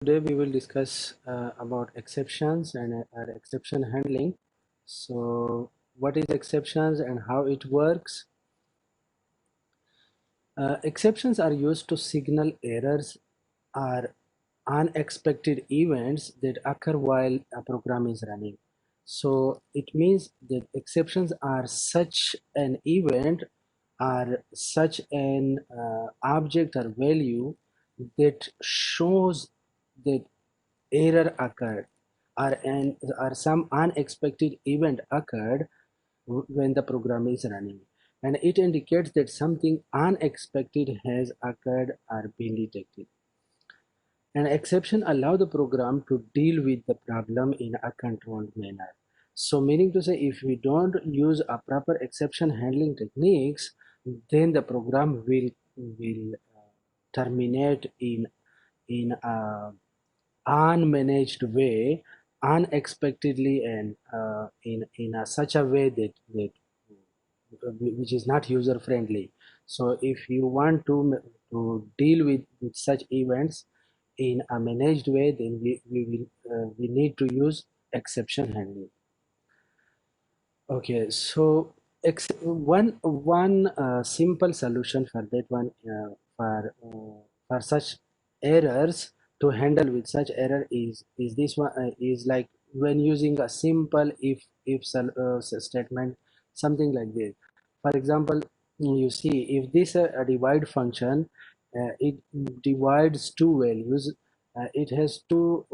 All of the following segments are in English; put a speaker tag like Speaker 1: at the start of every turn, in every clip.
Speaker 1: Today we will discuss about exceptions and exception handling. So what is exceptions and how it works? Exceptions are used to signal errors or unexpected events that occur while a program is running. So it means that exceptions are such an event or such an object or value that shows that error occurred or some unexpected event occurred when the program is running, and it indicates that something unexpected has occurred or been detected. An exception allow the program to deal with the problem in a controlled manner. So meaning to say, if we don't use a proper exception handling techniques, then the program will terminate in a unmanaged way, unexpectedly, and in such a way which is not user friendly. So if you want to deal with such events in a managed way, then we need to use exception handling. Okay, so one simple solution for that one, for such errors, to handle with such error is this one, is like when using a simple if statement, something like this. For example, you see, if this a divide function, it divides two values. It has two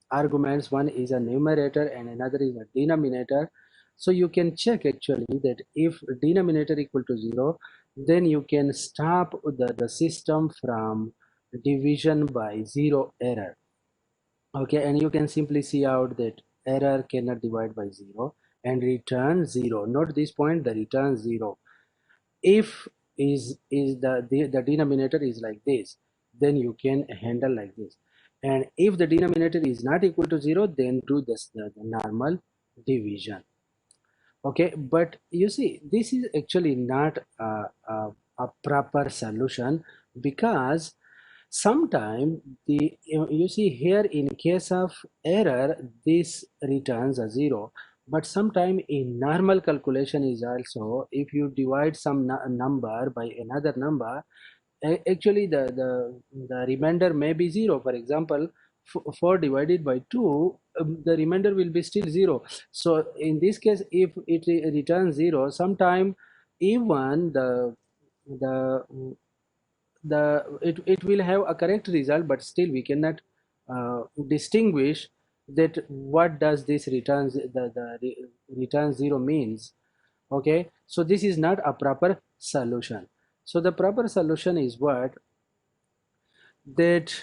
Speaker 1: arguments. One is a numerator and another is a denominator. So you can check actually that if denominator equal to 0, then you can stop the system from division by 0 error. Okay, and you can simply see out that error cannot divide by 0 and return 0. Note this point, the return 0. If the denominator is like this, then you can handle like this. And if the denominator is not equal to 0, then do this, the normal division. Okay, but you see, this is actually not a proper solution, because sometime you see here, in case of error, this returns a 0, but sometime in normal calculation is also, if you divide some number by another number, actually the remainder may be 0. For example, 4 divided by 2, the remainder will be still 0. So in this case, if it returns 0, sometime even the it will have a correct result, but still we cannot distinguish that what does this returns the return 0 means. Okay, so this is not a proper solution. So the proper solution is what, that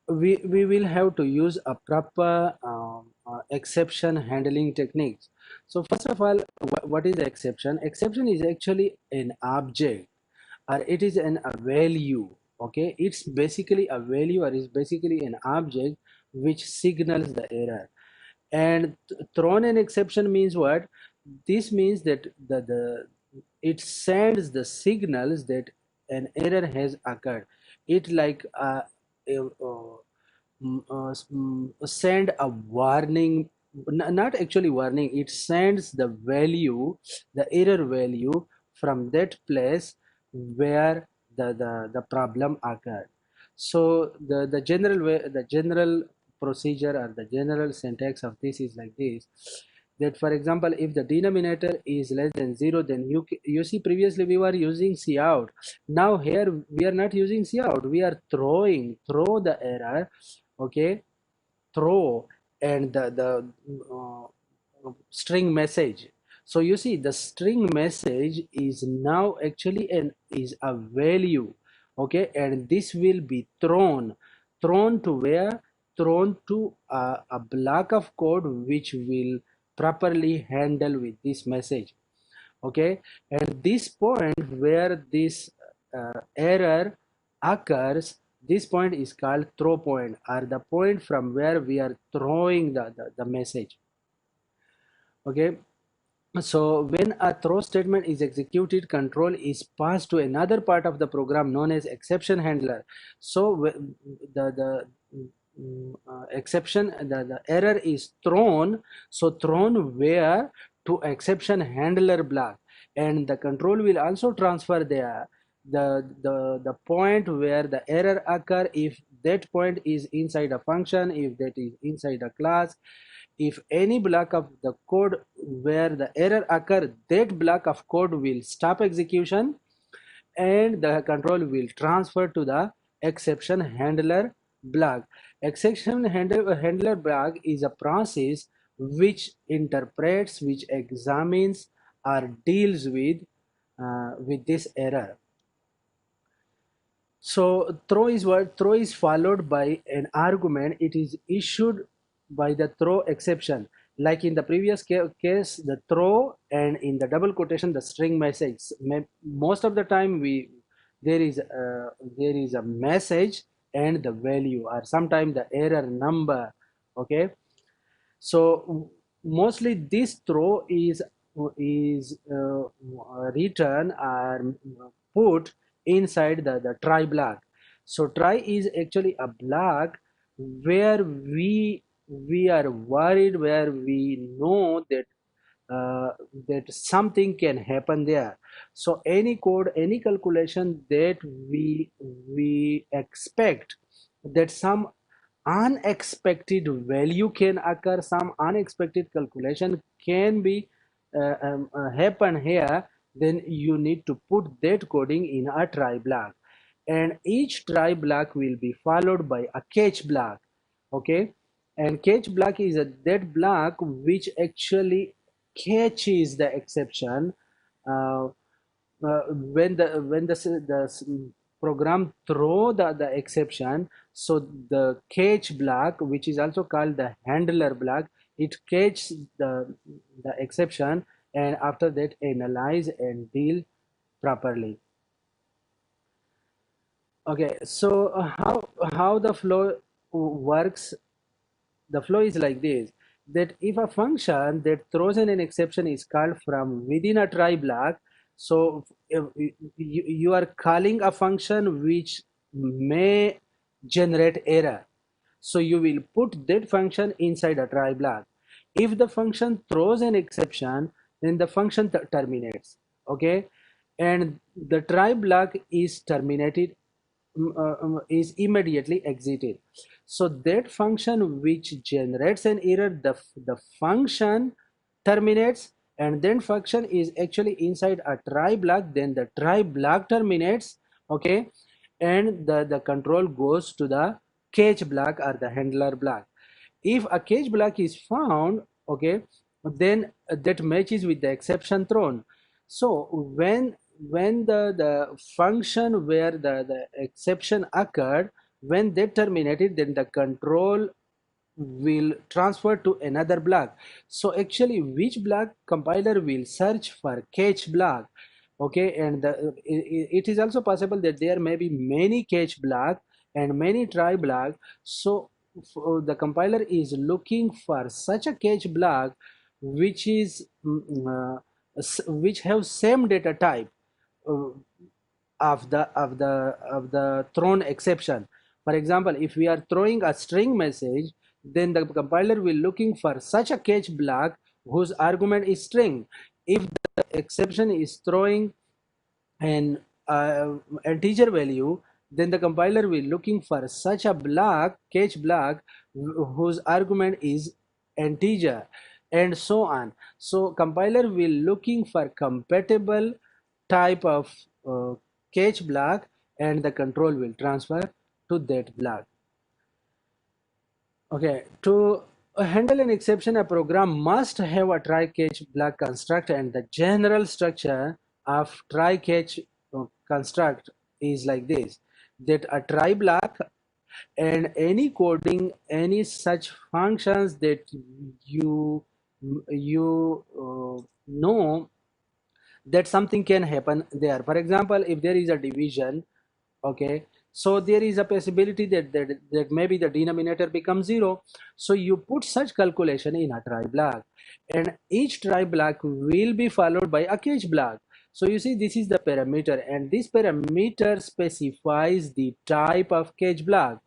Speaker 1: we will have to use a proper exception handling techniques. So first of all, what is exception? Exception is actually an object, or it is a value. Okay, it's basically a value, or is basically an object which signals the error. And thrown an exception means what? This means that the it sends the signals that an error has occurred. It like send a warning, not actually warning, it sends the value, the error value, from that place where the problem occurred. So the general way, the general procedure, or the general syntax of this is like this, that for example, if the denominator is less than 0, then you see, previously we were using cout. Now here we are not using cout, we are throw the error. Okay, throw, and string message. So you see, the string message is now actually is a value. Okay, and this will be thrown to where? Thrown to a block of code which will properly handle with this message. Okay, and this point where this error occurs, this point is called throw point, or the point from where we are throwing the message. Okay, so when a throw statement is executed, control is passed to another part of the program known as exception handler. So exception, the error is thrown, so thrown where to exception handler block, and the control will also transfer the point where the error occur, if that point is inside a function, if that is inside a class. If any block of the code where the error occur, that block of code will stop execution, and the control will transfer to the exception handler block. Handler block is a process which interprets, which examines or deals with this error. So throw is followed by an argument. It is issued by the throw exception. Like in the previous case, the throw, and in the double quotation, the string message. Most of the time, there is a message and the value, or sometimes the error number. Okay, so mostly this throw is written or put inside the try block. So try is actually a block where we are worried, where we know uh, that something can happen there. So any code, any calculation that we expect that some unexpected value can occur, some unexpected calculation can be happen here, then you need to put that coding in a try block, and each try block will be followed by a catch block. Okay, and catch block is that block which actually catches the exception uh, when the program throw the exception. So the catch block, which is also called the handler block, it catches the exception, and after that analyze and deal properly. Okay, so how the flow works. The flow is like this, that if a function that throws in an exception is called from within a try block, so if you are calling a function which may generate error, so you will put that function inside a try block. If the function throws an exception, then the function terminates. Okay, and the try block is terminated, is immediately exited. So that function which generates an error, the function terminates, and then function is actually inside a try block, then the try block terminates. Okay, and the control goes to the catch block or the handler block. If a catch block is found, okay, then that matches with the exception thrown. So when the function where the exception occurred, when they terminated, then the control will transfer to another block. So actually, which block compiler will search for catch block. Okay, and it is also possible that there may be many catch block and many try block. So the compiler is looking for such a catch block which is which have same data type uh, of the thrown exception. For example, if we are throwing a string message, then the compiler will looking for such a catch block whose argument is string. If the exception is throwing an integer value, then the compiler will looking for such a block, catch block, whose argument is integer, and so on. So compiler will looking for compatible type of uh, catch block, and the control will transfer to that block. Okay, to handle an exception, a program must have a try-catch block construct, and the general structure of try-catch construct is like this: that a try block and any coding, any such functions that you know that something can happen there. For example, if there is a division, okay, so there is a possibility that maybe the denominator becomes 0. So you put such calculation in a try block, and each try block will be followed by a catch block. So you see, this is the parameter, and this parameter specifies the type of catch block.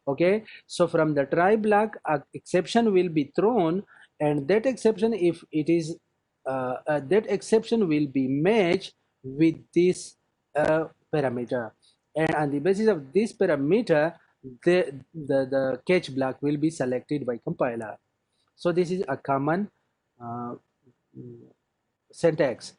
Speaker 1: Okay, so from the try block, a exception will be thrown, and that exception, if it is that exception will be matched with this parameter, and on the basis of this parameter, the catch block will be selected by compiler. So this is a common uh, syntax.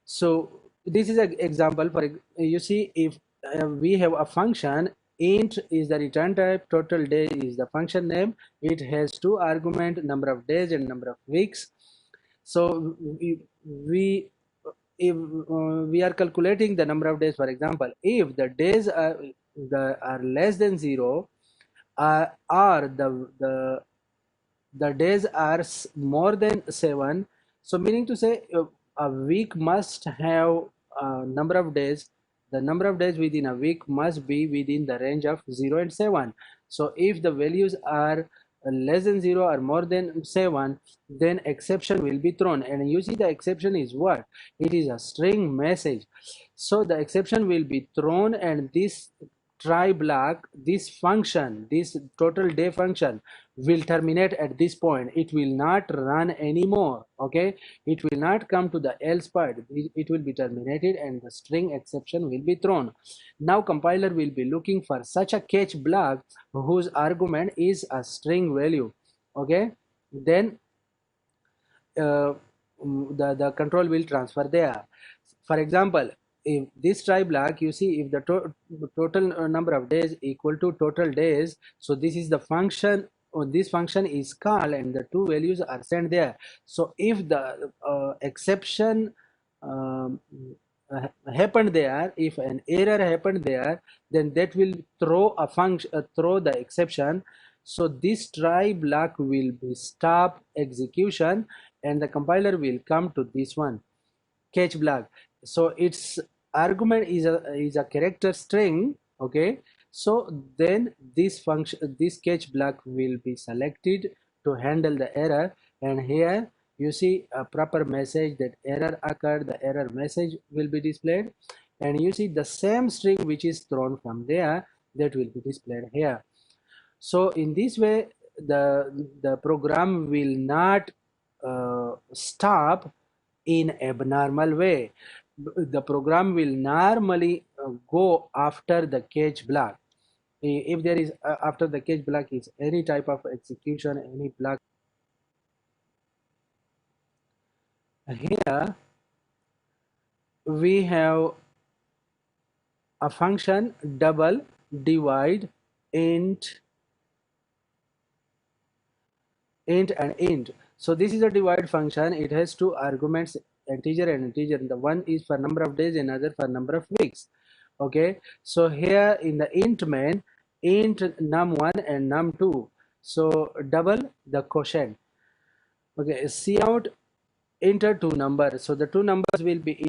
Speaker 1: So this is an example. For you see, if we have a function, int is the return type, total day is the function name, it has two argument, number of days and number of weeks. So we if we are calculating the number of days, for example, if the days are less than 0, or the days are more than 7, so meaning to say a week must have a number of days. The number of days within a week must be within the range of 0 and 7. So if the values are less than 0 or more than 7, then exception will be thrown. And you see, the exception is what? It is a string message. So the exception will be thrown, and this try block, this function, this total day function will terminate at this point. It will not run anymore. Okay, it will not come to the else part. It will be terminated, and the string exception will be thrown. Now compiler will be looking for such a catch block whose argument is a string value. Okay, then the control will transfer there. For example, if this try block, you see, if the total number of days equal to total days, so this is the function, or this function is called, and the two values are sent there. So if the exception um, happened there, if an error happened there, then that will throw a function, throw the exception. So this try block will be stop execution, and the compiler will come to this one, catch block. So its argument is a character string. Okay, so then this function, this catch block will be selected to handle the error, and here you see a proper message that error occurred. The error message will be displayed, and you see the same string which is thrown from there, that will be displayed here. So in this way, the program will not stop in abnormal way. The program will normally go after the catch block. If there is after the catch block is any type of execution, any block. Here we have a function double, divide, int, and int. So this is a divide function. It has two arguments, integer and integer. The one is for number of days, another for number of weeks. Okay, so here in the int main, int num1 and num2, so double the quotient. Okay, cout, enter two numbers, so the two numbers will be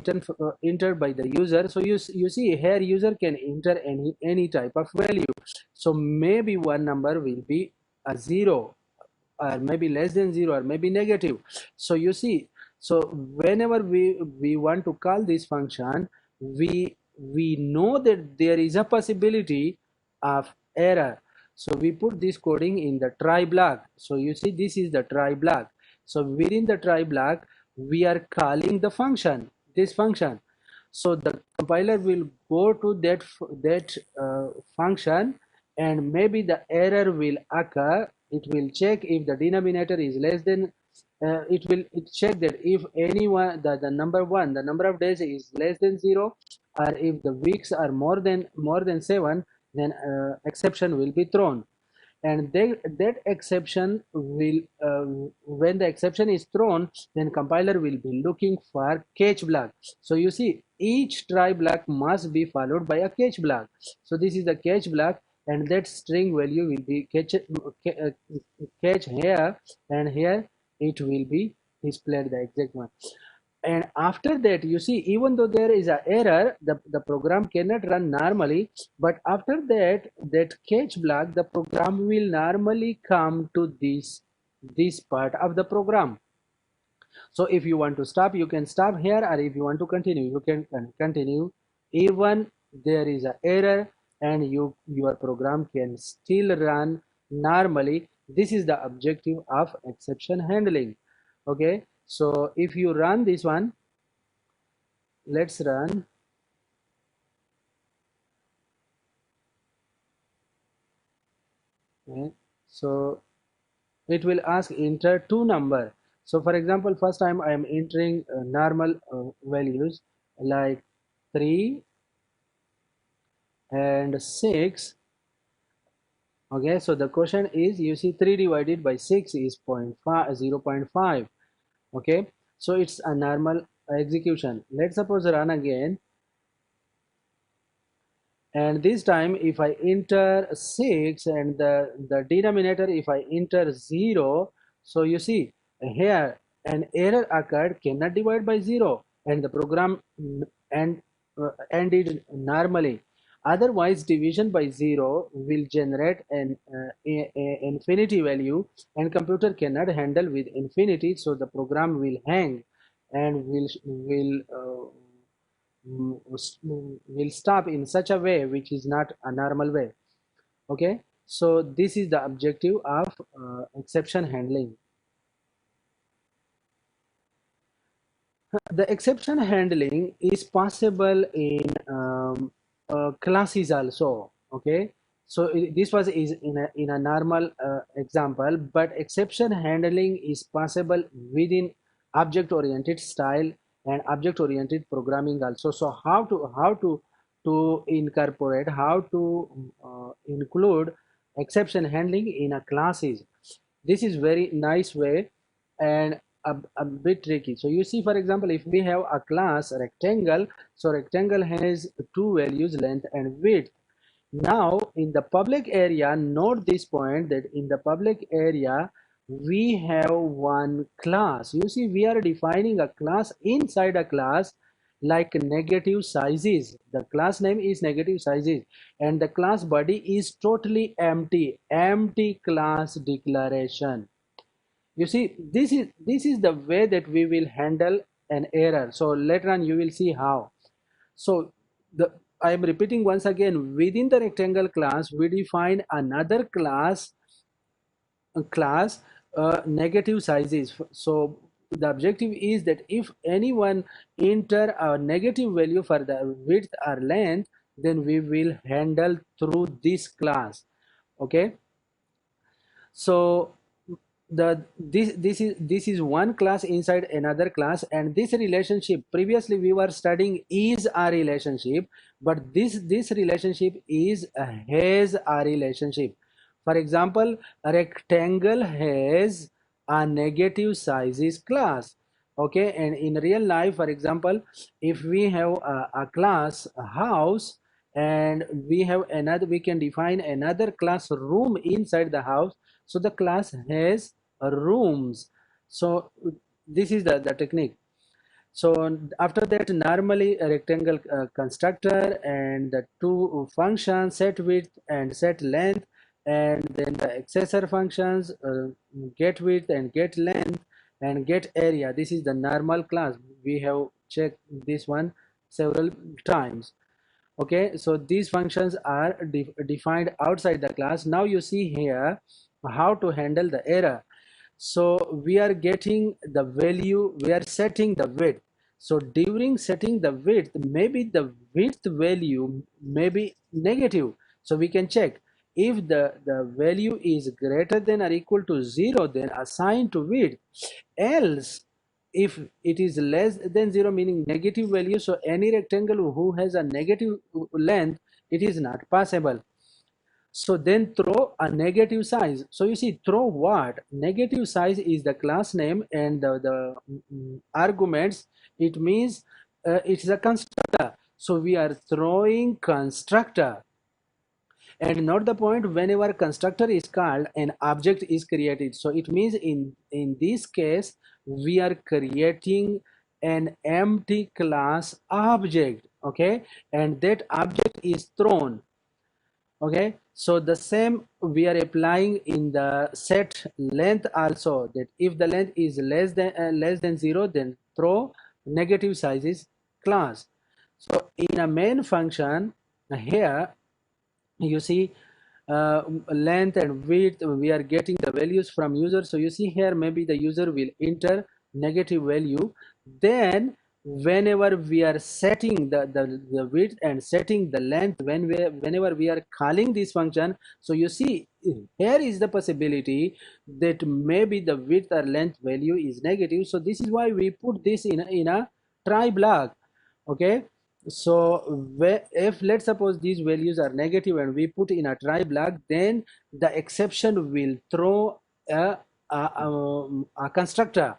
Speaker 1: entered by the user. So you see here, user can enter any type of value. So maybe one number will be a 0, or maybe less than 0, or maybe negative. So you see, so whenever we want to call this function, we know that there is a possibility of error. So we put this coding in the try block. So you see, this is the try block. So within the try block, we are calling the function, this function. So the compiler will go to that function, and maybe the error will occur. It will check if the denominator is less than it check that if anyone, the number one, the number of days is less than 0, or if the weeks are more than 7, then exception will be thrown. And that exception will when the exception is thrown, then compiler will be looking for catch block. So you see, each try block must be followed by a catch block. So this is the catch block, and that string value will be catch here, and here it will be displayed the exact one. And after that, you see, even though there is an error, the program cannot run normally, but after that, that catch block, the program will normally come to this part of the program. So if you want to stop, you can stop here, or if you want to continue, you can continue. Even there is an error, and your program can still run normally. This is the objective of exception handling. Okay, so if you run this one, let's run. Okay, so it will ask enter two number. So for example, first time I am entering normal values like 3 and 6. Okay, so the question is, you see 3 divided by 6 is 0.5. Okay, so it's a normal execution. Let's suppose run again, and this time if I enter 6 and the denominator if I enter 0, so you see here an error occurred, cannot divide by 0, and the program and ended normally. Otherwise division by 0 will generate an infinity value, and computer cannot handle with infinity, so the program will hang and will stop in such a way which is not a normal way. Okay, so this is the objective of exception handling. The exception handling is possible in classes also. Okay, so this was is in a normal example, but exception handling is possible within object oriented style and object oriented programming also. So how to incorporate, how to include exception handling in a classes, this is very nice way and a bit tricky. So you see, for example, if we have a class rectangle, so rectangle has two values, length and width. Now in the public area, note this point that in the public area we have one class. You see, we are defining a class inside a class like negative sizes. The class name is negative sizes, and the class body is totally empty class declaration. You see, this is the way that we will handle an error. So later on you will see how. So the I am repeating once again, within the rectangle class we define another class negative sizes. So the objective is that if anyone enter a negative value for the width or length, then we will handle through this class. Okay, so this is one class inside another class, and this relationship previously we were studying is a relationship, but this relationship is a has a relationship. For example, a rectangle has a negative sizes class. Okay, and in real life, for example, if we have a class a house, and we have another, we can define another class room inside the house, so the class has rooms. So this is the technique. So after that, normally a rectangle constructor and the two functions, set width and set length, and then the accessor functions, get width and get length and get area. This is the normal class. We have checked this one several times. Okay, so these functions are defined outside the class. Now you see here how to handle the error. So we are getting the value, we are setting the width. So during setting the width, maybe the width value may be negative. So we can check if the value is greater than or equal to 0, then assign to width. Else, if it is less than 0, meaning negative value, so any rectangle who has a negative length, it is not possible. So then throw a negative size. So you see, throw what? Negative size is the class name, and the arguments, it means it's a constructor. So we are throwing constructor. And note the point, whenever constructor is called, an object is created. So it means in this case we are creating an empty class object. Okay, and that object is thrown. Okay, So the same we are applying in the set length also, that if the length is less than 0, then throw negative sizes class. So in a main function here, you see length and width, we are getting the values from user. So you see here, maybe the user will enter negative value. Then whenever we are setting the width and setting the length, whenever we are calling this function, so you see here is the possibility that maybe the width or length value is negative. So this is why we put this in a try block. Okay, so if let's suppose these values are negative and we put in a try block, then the exception will throw a constructor,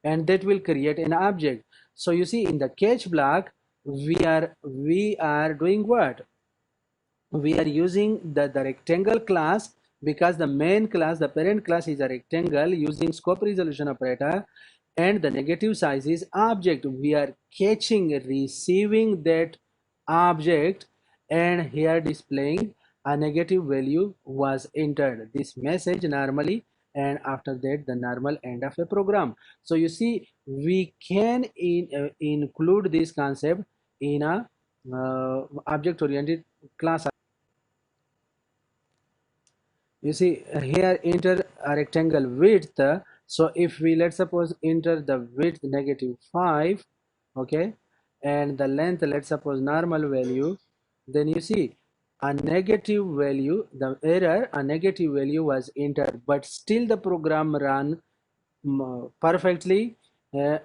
Speaker 1: and that will create an object. So you see in the catch block, we are doing what? We are using the rectangle class, because the main class, the parent class, is a rectangle using scope resolution operator, and the negative size is object. We are catching, receiving that object, and here displaying a negative value was entered, this message normally, and after that the normal end of a program. So you see, we can include this concept in a object oriented class. You see here, enter a rectangle width. So if we, let's suppose, enter the width -5, okay, and the length, let's suppose, normal value, then you see a negative value, the error, a negative value was entered, but still the program ran perfectly. uh,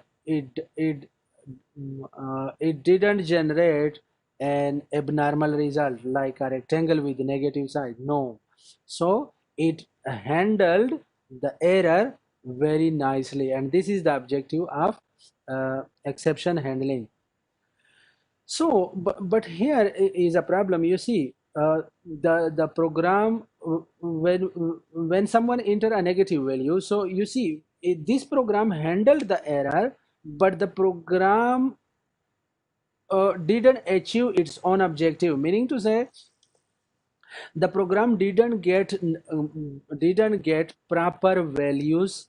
Speaker 1: it didn't generate an abnormal result like a rectangle with negative side. No. So it handled the error very nicely, and this is the objective of exception handling. So but here is a problem. You see, the program, when someone enter a negative value, so you see this program handled the error, but the program didn't achieve its own objective, meaning to say the program didn't get proper values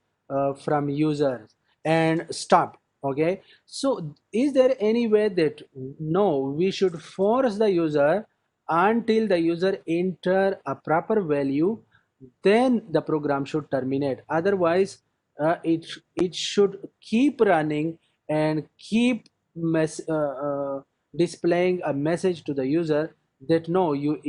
Speaker 1: from users and stopped. Okay, so is there any way that, no, we should force the user until the user enter a proper value, then the program should terminate? Otherwise it should keep running and keep displaying a message to the user that, no, you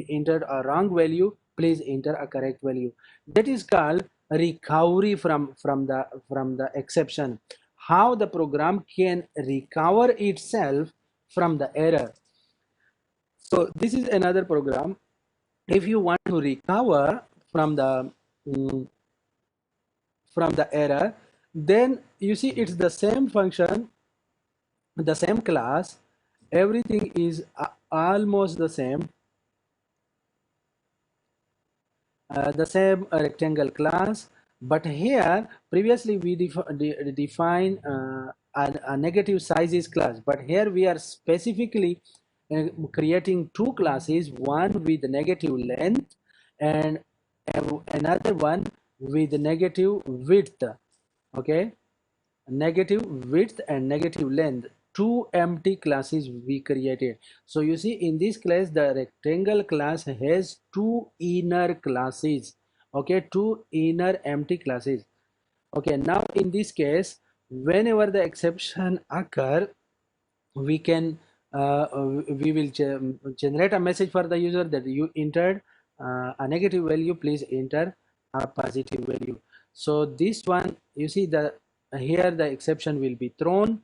Speaker 1: entered a wrong value, please enter a correct value. That is called recovery from the exception. How the program can recover itself from the error. So this is another program. If you want to recover from mm, the error, then you see it's the same function, the same class, everything is almost the same rectangle class. But here previously we define a negative sizes class, but here we are specifically creating two classes, one with negative length and another one with negative width. Okay, negative width and negative length, two empty classes we created. So you see in this class, the rectangle class has two inner classes. Okay, two inner empty classes. Okay, now in this case, whenever the exception occur, we can we will generate a message for the user that you entered a negative value, please enter a positive value. So this one, you see, the here the exception will be thrown,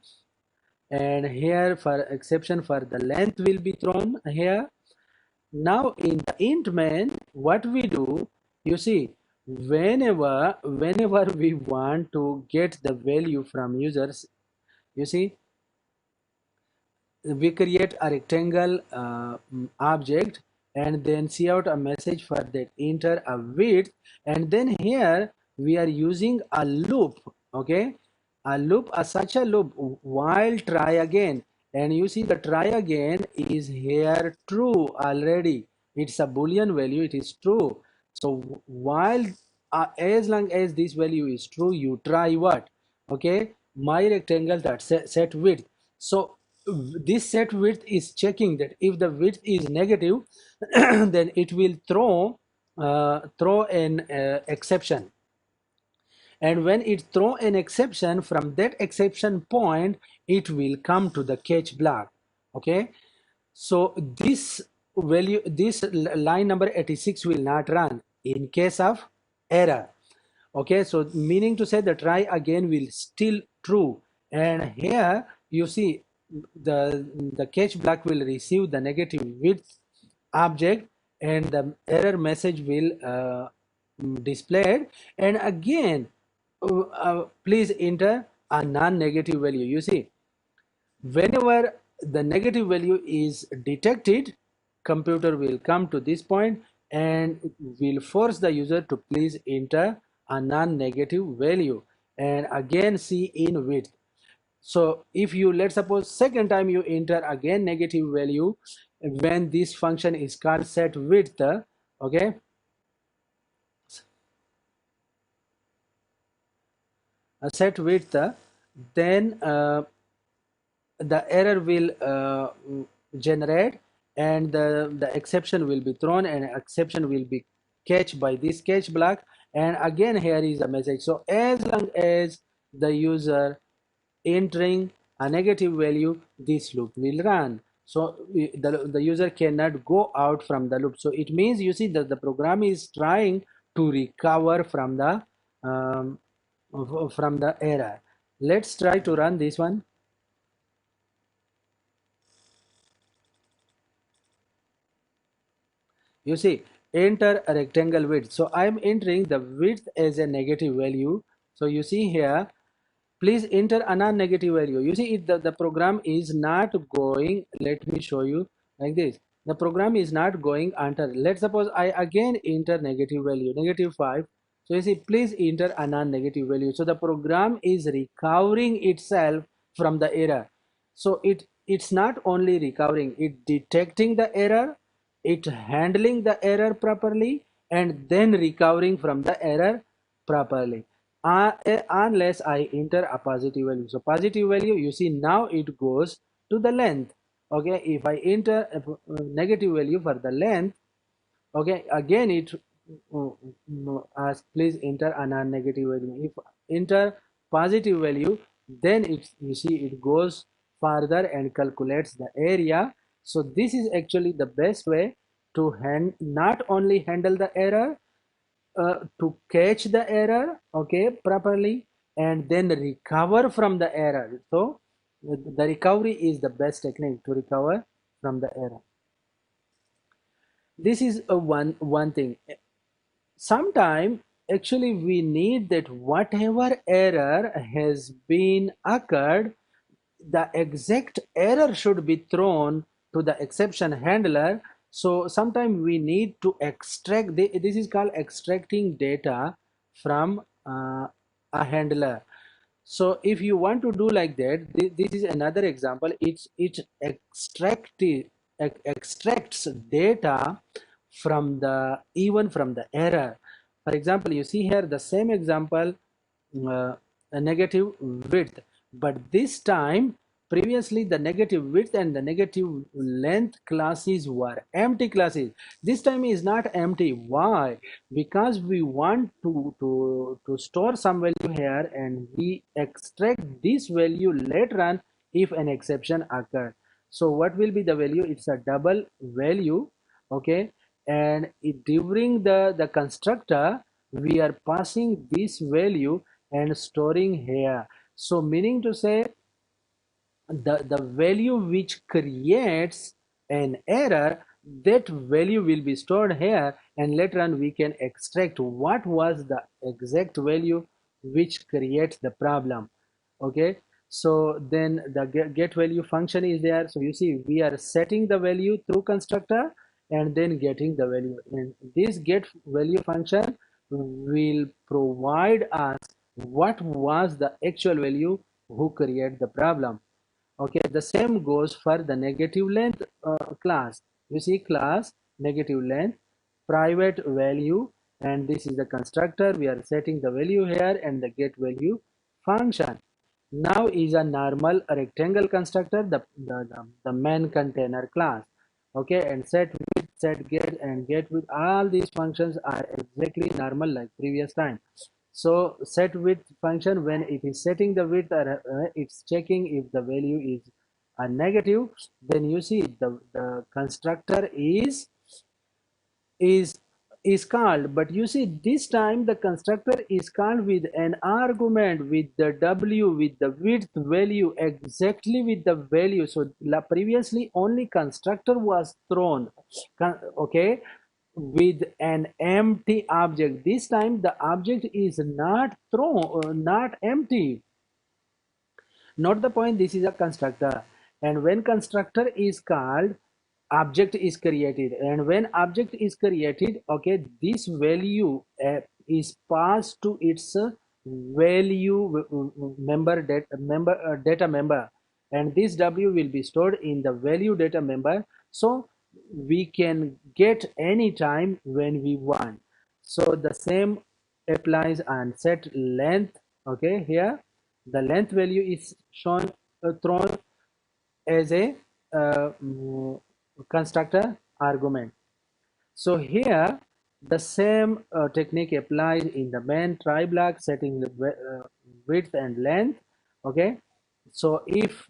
Speaker 1: and here for exception for the length will be thrown here. Now in the int main, what we do, you see, whenever we want to get the value from users, you see, we create a rectangle object, and then see out a message for that enter a width, and then here we are using a loop. Okay, a loop, such a loop, while try again, and you see the try again is here true already. it's a boolean value, it is true. So while as long as this value is true, you try what? Okay, my rectangle that set width. So this set width is checking that if the width is negative then it will throw an exception, and when it throw an exception, from that exception point it will come to the catch block. Okay, so this value, this line number 86 will not run in case of error. Okay, so meaning to say the try again will still true, and here you see the catch block will receive the negative width object, and the error message will displayed, and again please enter a non-negative value. You see, whenever the negative value is detected, computer will come to this point and will force the user to please enter a non-negative value, and again see in width. So if you, let's suppose second time you enter again negative value, when this function is called set width, okay, set width, then the error will generate, and the exception will be thrown, and exception will be catch by this catch block, and again here is a message. So as long as the user entering a negative value, this loop will run. So the user cannot go out from the loop. So it means, you see, that the program is trying to recover um, from the error. Let's try to run this one. You see, enter a rectangle width. So I'm entering the width as a negative value. So you see here, please enter a non-negative value. You see, the program is not going, let me show you like this. The program is not going enter. Let's suppose I again enter negative value, -5. So you see, please enter a non-negative value. So the program is recovering itself from the error. So it's not only recovering, it detecting the error, it handling the error properly, and then recovering from the error properly, unless I enter a positive value. So positive value, you see, now it goes to the length. Okay, if I enter a negative value for the length, okay, again it asks please enter a non-negative value. If enter positive value, then it, you see, it goes further and calculates the area. So this is actually the best way to not only handle the error, to catch the error, okay, properly, and then recover from the error. So the recovery is the best technique to recover from the error. This is a one thing. Sometime actually we need that whatever error has been occurred, the exact error should be thrown to the exception handler. So sometimes we need to extract this is called extracting data from a handler. So if you want to do like that, this is another example. It extracts data from the, even from the error. For example, you see here the same example, a negative width, but this time previously the negative width and the negative length classes were empty classes. This time is not empty. Why? Because we want to store some value here, and we extract this value later on if an exception occurred. So what will be the value? It's a double value. Okay, and during the constructor we are passing this value and storing here. So meaning to say, the value which creates an error, that value will be stored here, and later on we can extract what was the exact value which creates the problem. Okay, so then the get value function is there. So you see, we are setting the value through constructor and then getting the value, and this get value function will provide us what was the actual value who create the problem. Okay, the same goes for the negative length class. You see, class negative length, private value, and this is the constructor. We are setting the value here and the get value function. Now is a normal rectangle constructor, the main container class. Okay, and set with, set get, and get with, all these functions are exactly normal like previous time. So set width function, when it is setting the width, it's checking if the value is a negative, then you see the constructor is is called, but you see this time the constructor is called with an argument with the w, with the width value, exactly with the value. So previously only constructor was thrown, okay, with an empty object. This time the object is not thrown, not empty. Not the point, this is a constructor, and when constructor is called, object is created, and when object is created, okay, this value is passed to its value member, data member, and this w will be stored in the value data member, so we can get any time when we want. So the same applies on set length. Okay, here the length value is shown, thrown as a constructor argument. So here the same technique applies in the main try block, setting the width and length. Okay, so if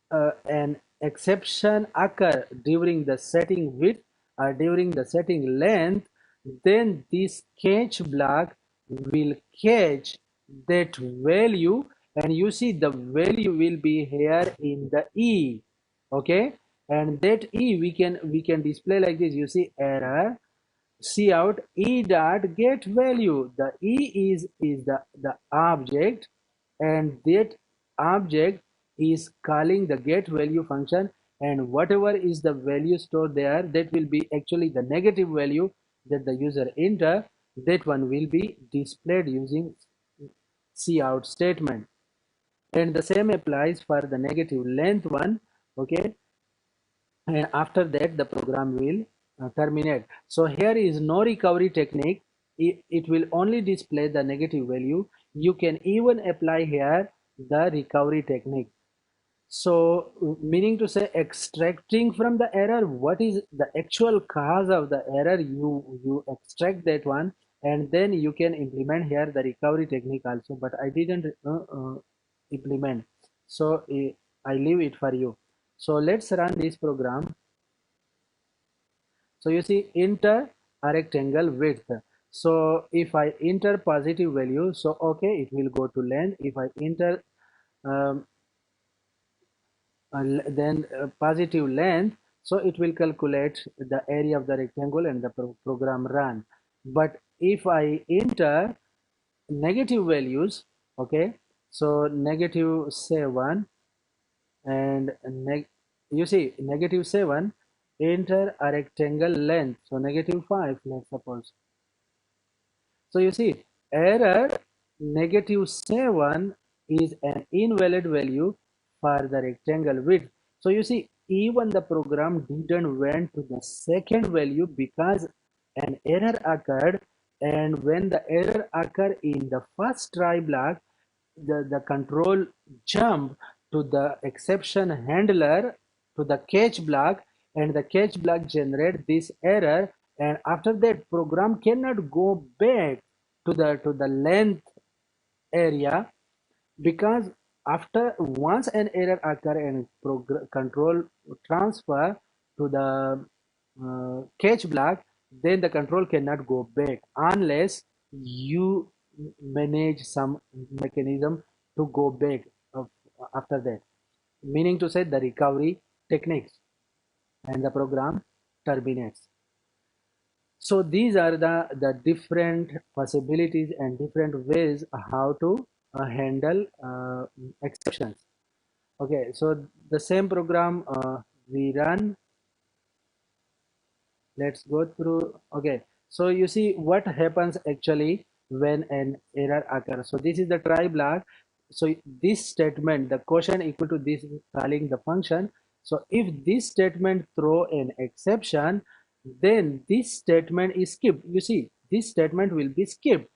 Speaker 1: an exception occur during the setting width or during the setting length, then this catch block will catch that value, and you see the value will be here in the e. Okay, and that e we can display like this. You see error cout e dot get value. The e is the object, and that object is calling the get value function, and whatever is the value stored there, that will be actually the negative value that the user enter, that one will be displayed using cout statement. And the same applies for the negative length one. Okay, and after that the program will terminate. So here is no recovery technique. It will only display the negative value. You can even apply here the recovery technique. So meaning to say, extracting from the error what is the actual cause of the error, you extract that one, and then you can implement here the recovery technique also, but I didn't implement, so I leave it for you. So let's run this program. So you see enter a rectangle width. So if I enter positive value, so okay, it will go to length. If I enter um, then positive length, so it will calculate the area of the rectangle and the program run. But if I enter negative values, okay, so negative 7 and you see negative 7, enter a rectangle length, so negative 5, let's suppose. So you see error negative 7 is an invalid value for the rectangle width. So you see even the program didn't went to the second value because an error occurred, and when the error occurred in the first try block, the control jump to the exception handler, to the catch block, and the catch block generate this error, and after that program cannot go back to the length area, because after once an error occur and control transfer to the catch block, then the control cannot go back unless you manage some mechanism to go back after that, meaning to say the recovery techniques, and the program terminates. So these are the different possibilities and different ways how to handle exceptions. Okay, so the same program we run. Let's go through. Okay, so you see what happens actually when an error occurs. So this is the try block. So this statement, the quotient equal to this is calling the function. So if this statement throw an exception, then this statement is skipped. You see, this statement will be skipped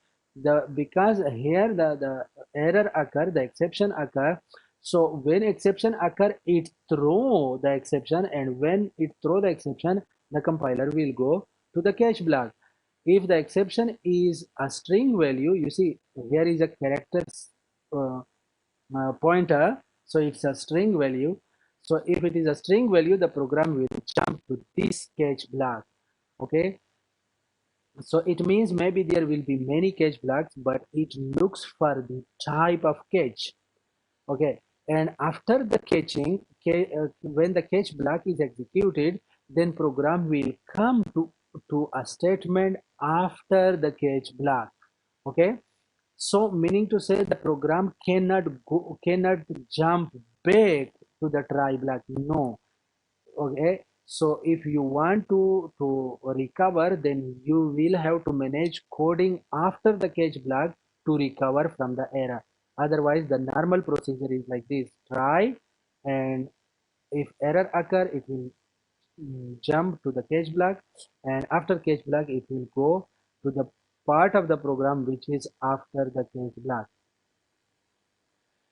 Speaker 1: because here the error occur, the exception occur. So when exception occur, it throw the exception, and when it throw the exception, the compiler will go to the catch block. If the exception is a string value, you see here is a character uh, pointer, so it's a string value. So if it is a string value, the program will jump to this catch block. Okay, so it means maybe there will be many catch blocks, but it looks for the type of catch. Okay, and after the catching, when the catch block is executed, then program will come to a statement after the catch block. Okay, so meaning to say the program cannot jump back to the try block. No. Okay, so if you want to recover, then you will have to manage coding after the catch block to recover from the error. Otherwise, the normal procedure is like this: try, and if error occur, it will jump to the catch block, and after catch block, it will go to the part of the program which is after the catch block.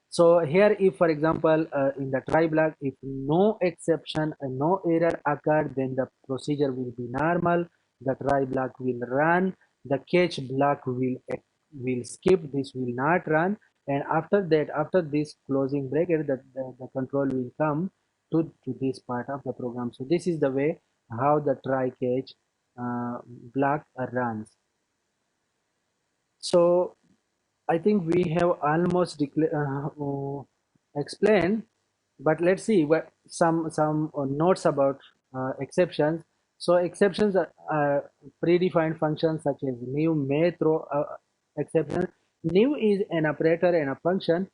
Speaker 1: So here, if for example, in the try block, if no exception and no error occurred, then the procedure will be normal. The try block will run. The catch block will skip. This will not run. And after that, after this closing bracket, the control will come to this part of the program. So this is the way how the try catch block runs. So I think we have almost explained, but let's see what some notes about exceptions. So exceptions are predefined functions such as new, may, throw exception. New is an operator and a function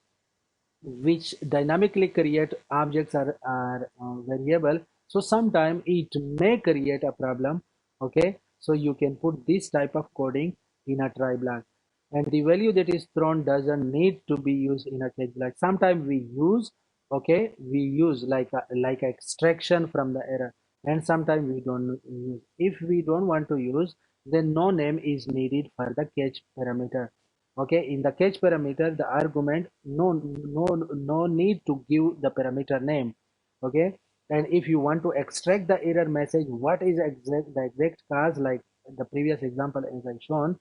Speaker 1: which dynamically create objects are variable. So sometimes it may create a problem. Okay, so you can put this type of coding in a try block, and the value that is thrown doesn't need to be used in a catch block. Sometimes we use, okay, we use like extraction from the error, and sometimes we don't use. If we don't want to use, then no name is needed for the catch parameter. Okay, in the catch parameter, the argument, no need to give the parameter name. Okay, and if you want to extract the error message, what is the exact cause, like the previous example as I shown,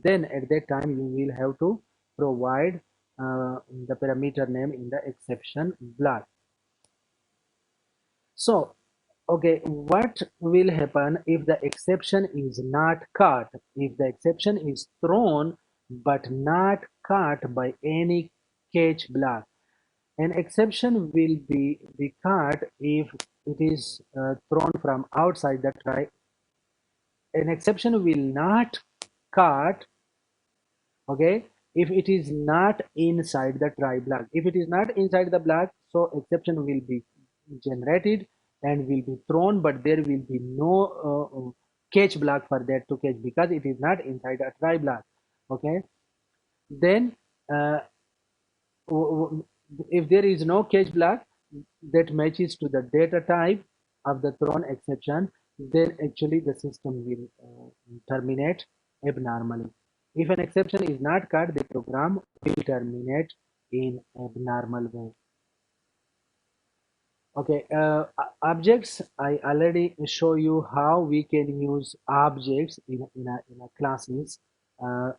Speaker 1: then at that time you will have to provide the parameter name in the exception block. So, okay, what will happen if the exception is not caught? If the exception is thrown but not caught by any catch block, an exception will be caught if it is thrown from outside the try. An exception will not caught, okay, if it is not inside the try block. If it is not inside the block, so exception will be generated and will be thrown, but there will be no catch block for that to catch because it is not inside a try block. Okay, then uh, if there is no catch block that matches to the data type of the thrown exception, then actually the system will terminate abnormally. If an exception is not caught, the program will terminate in abnormal way. Okay, objects, I already show you how we can use objects in a classes.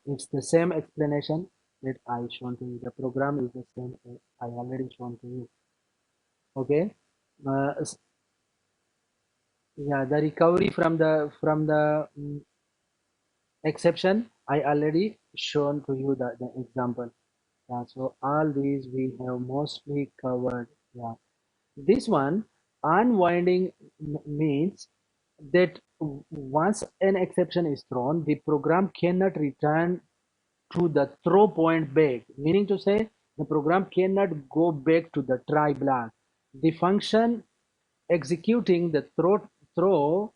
Speaker 1: It's the same explanation that I shown to you. The program is the same I already shown to you. Okay, uh, yeah, the recovery from the exception, I already shown to you the example. Yeah, so all these we have mostly covered. Yeah, this one, unwinding means that once an exception is thrown, the program cannot return to the throw point back, meaning to say the program cannot go back to the try block. The function executing the throw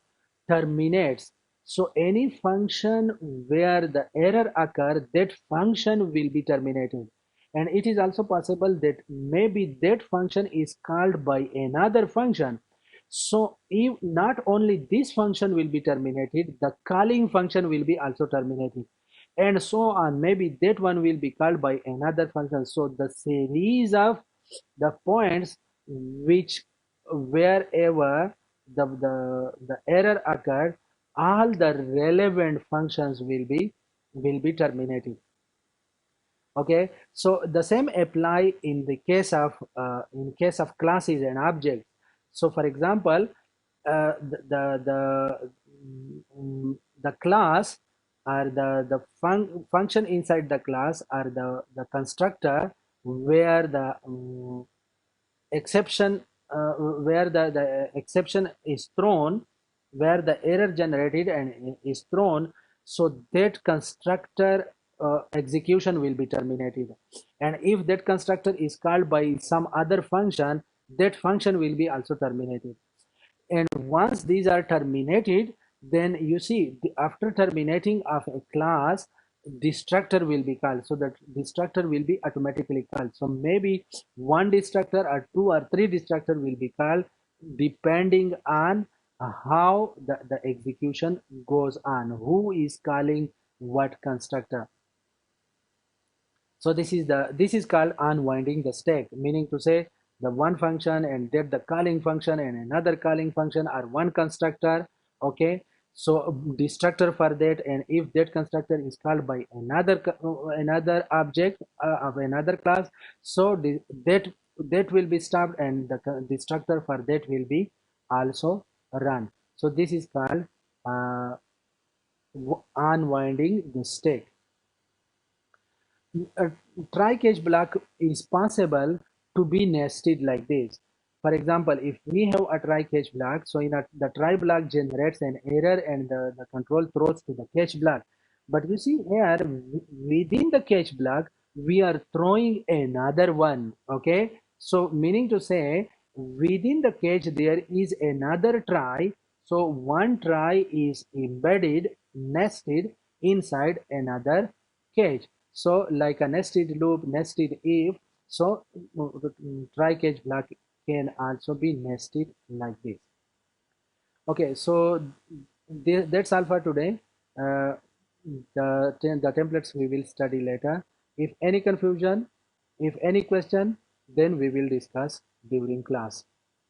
Speaker 1: terminates. So any function where the error occurs, that function will be terminated. And it is also possible that maybe that function is called by another function. So if not only this function will be terminated, the calling function will be also terminated, and so on. Maybe that one will be called by another function. So the series of the points which wherever the error occurred, all the relevant functions will be terminated. Okay, so the same apply in the case of classes and objects. So for example, the class or function inside the class or the constructor where the exception where the exception is thrown, where the error generated and is thrown, so that constructor execution will be terminated. And if that constructor is called by some other function, that function will be also terminated. And once these are terminated, then you see after terminating of a class, destructor will be called. So that destructor will be automatically called. So maybe one destructor or two or three destructor will be called depending on how the execution goes on, who is calling what constructor. So this is called unwinding the stack, meaning to say the one function and that the calling function and another calling function are one constructor. Okay, so destructor for that, and if that constructor is called by another object of another class, so that will be stopped and the destructor for that will be also run. So this is called unwinding the stack. A try-catch block is possible to be nested like this. For example, if we have a try-catch block, so the try block generates an error and the control throws to the catch block. But you see here, within the catch block, we are throwing another one. Okay, so meaning to say, within the catch there is another try. So one try is embedded, nested inside another catch. So like a nested loop, nested if, so try catch block can also be nested like this. Okay, so that's all for today. Uh, the templates we will study later. If any confusion, if any question, then we will discuss during class.